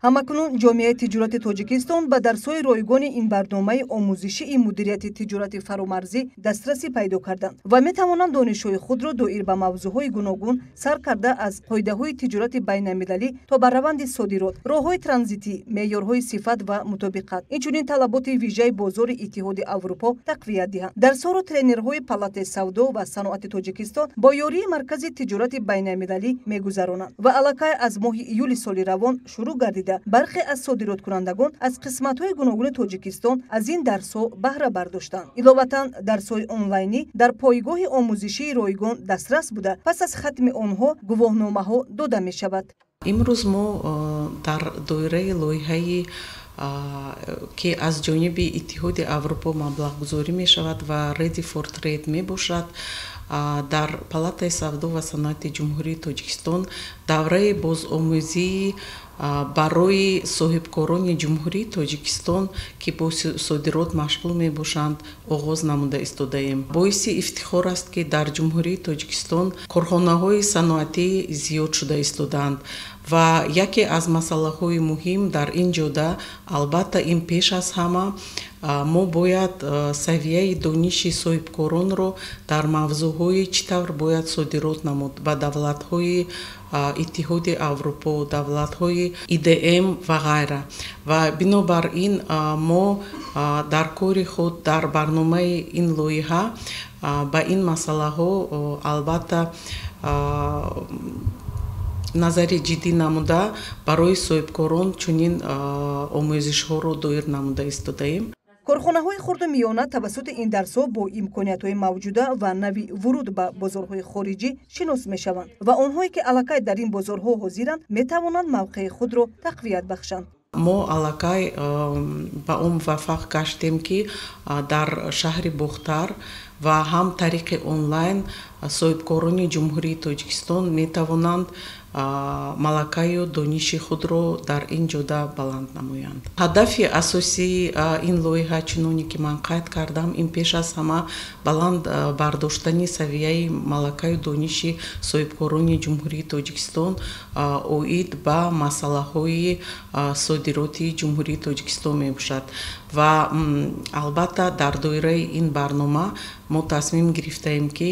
ҳамакунун ҷомеаи тиҷорати тоҷикистон ба дарсҳои ройгони ин барномаи омӯзишии мудирияти тиҷорати фаромарзӣ дастрасӣ пайдо карданд ва метавонанд донишҳои худро доир ба мавзӯъҳои гуногун сар карда аз қоидаҳои тиҷорати байналмилалӣ то ба раванди содирот, роҳҳои транзитӣ, меъёрҳои сифат ва мутобиқат, инчунин талаботи вижаи бозори Иттиҳоди Аврупо тақвият диҳанд. Дарсҳоро тренерҳои палатаи савдо ва саноати Тоҷикистон бо ёрии маркази тиҷорати байналмилалӣ мегузаронанд ва аллакай аз моҳи июли соли равон шурӯъ гардида бархе аз содироткунандагон аз қисматҳои гуногуни Тоҷикистон аз ин дарсҳо баҳра бардоштанд. Иловатан дарсҳои онлайнӣ дар пойгоҳи омӯзишии ройгон дастрас буда, пас аз хатми онҳо гувоҳномаҳо дода мешавад. имрӯз мо дар доираи лоиҳаи ки аз ҷониби Иттиҳоди Аврупо маблағгузорӣ мешавад ва Ready for Trade мебошад, дар палатаи савдо ва саноати ҷумҳурии Тоҷикистон давраи бозомӯзии барои соҳибкорони ҷумҳурии Тоҷикистон ки бо содирот машғул мебошанд оғоз намуда истодаем. Боиси ифтихор аст ки дар ҷумҳурии Тоҷикистон корхонаҳои саноатӣ зиёд шуда истодаанд ва яке аз масъалаҳои муҳим дар ин ҷода албатта ин пеш аз ҳама мо бояд савияи дониши соҳибкоронро дар мавзӯъҳои чӣ тавр бояд содирот намуд ба давлатҳои Иттиҳоди Аврупо, давлатҳои ИДМ ва ғайра. Ва бинобар ин мо дар кори худ дар барномаи ин лоиҳа ба ин масъалаҳо албатта назари ҷиддӣ намуда барои соҳибкорон чунин омӯзишҳоро доир намуда истодаем. корхонаҳои хурду миёна тавассути ин дарсҳо бо имкониятҳои мавҷуда ва нави вуруд ба бозорҳои хориҷӣ шинос мешаванд ва онҳое ки аллакай дар ин бозорҳо ҳозиранд метавонанд мавқеи худро тақвият бахшанд. мо аллакай ба он муваффақ гаштем ки дар шаҳри Бухтар ва ҳам тариқи онлайн соҳибкорони ҷумҳурии Тоҷикистон метавонанд малакаю дониши худро дар ин ҷода баланд намоянд. ҳадафи асосии ин лоиҳа чуноне ки ман қайд кардам, ин пеш аз ҳама баланд бардоштани савияи малакаю дониши соҳибкорони ҷумҳурии Тоҷикистон оид ба масъалаҳои содироти ҷумҳурии Тоҷикистон мебошад ва албатта дар доираи ин барнома мо тасмим гирифтаем ки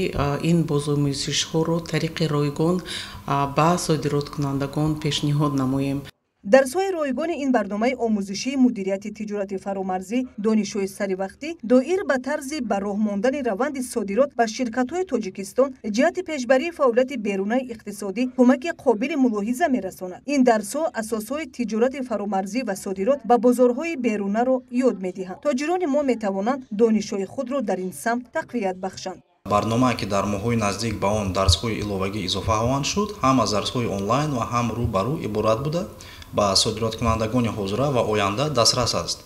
ин бозомӯзишҳоро тариқи ройгон ба содироткунандагон пешниҳод намоем. дарсҳои ройгони ин барномаи омӯзишии мудирияти тиҷорати фаромарзӣ донишҳои саривақтӣ доир ба тарзи ба роҳ мондани раванди содирот ба ширкатҳои Тоҷикистон ҷиҳати пешбарии фаъолияти берунаи иқтисодӣ кӯмаки қобили мулоҳиза мерасонад. ин дарсҳо асосҳои тиҷорати фаромарзӣ ва содирот ба бозорҳои берунаро ёд медиҳанд. тоҷирони мо метавонанд донишҳои худро дар ин самт тақвият бахшанд. барномае ки дар моҳҳои наздик ба он дарсҳои иловагӣ изофа ҳаванд шуд, ҳам аз дарсҳои онлайн ва ҳам рӯ ба рӯ иборат буда ба содироткунандагони ҳозира ва оянда дастрас аст.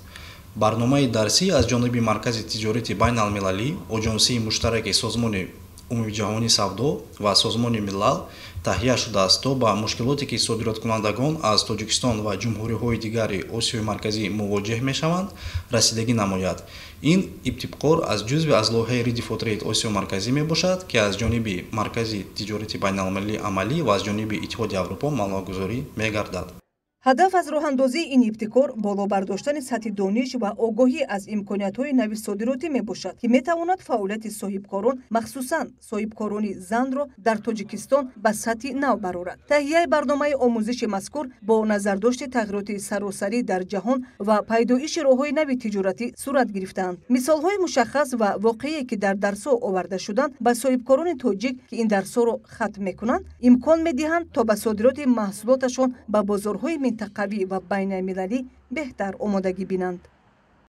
барномаи дарсӣ аз ҷониби Маркази тиҷорати байналмилалӣ, Оҷонсии муштараки Созмони умумиҷаҳонии савдо ва Созмони милал таҳия шудааст то ба мушкилоте ки содироткунандагон аз Тоҷикистон ва ҷумҳуриҳои дигари Осиёи марказӣ мувоҷеҳ мешаванд расидагӣ намояд. ин ибтикор аз ҷузви аз лоиҳаи Ready for Trade Осиё марказӣ мебошад ки аз ҷониби Маркази тиҷорати байналмилалӣ амалӣ ва аз ҷониби Иттиҳоди Аврупо маблағгузорӣ мегардад. ҳадаф аз роҳандозии ин ибтикор боло бардоштани сатҳи дониш ва огоҳӣ аз имкониятҳои нави содиротӣ мебошад ки метавонад фаъолияти соҳибкорон махсусан соҳибкорони занро дар Тоҷикистон ба сатҳи нав барорад. таҳияи барномаи омӯзиши мазкур бо назардошти тағйироти саросарӣ дар ҷаҳон ва пайдоиши роҳҳои нави тиҷоратӣ сурат гирифтаанд. мисолҳои мушаххас ва воқеие ки дар дарсҳо оварда шуданд ба соҳибкорони тоҷик ки ин дарсҳоро хатм мекунанд имкон медиҳанд то ба содироти маҳсулоташон ба бозорҳои минтақавӣ ва байналмилалӣ беҳтар омодагӣ бинанд.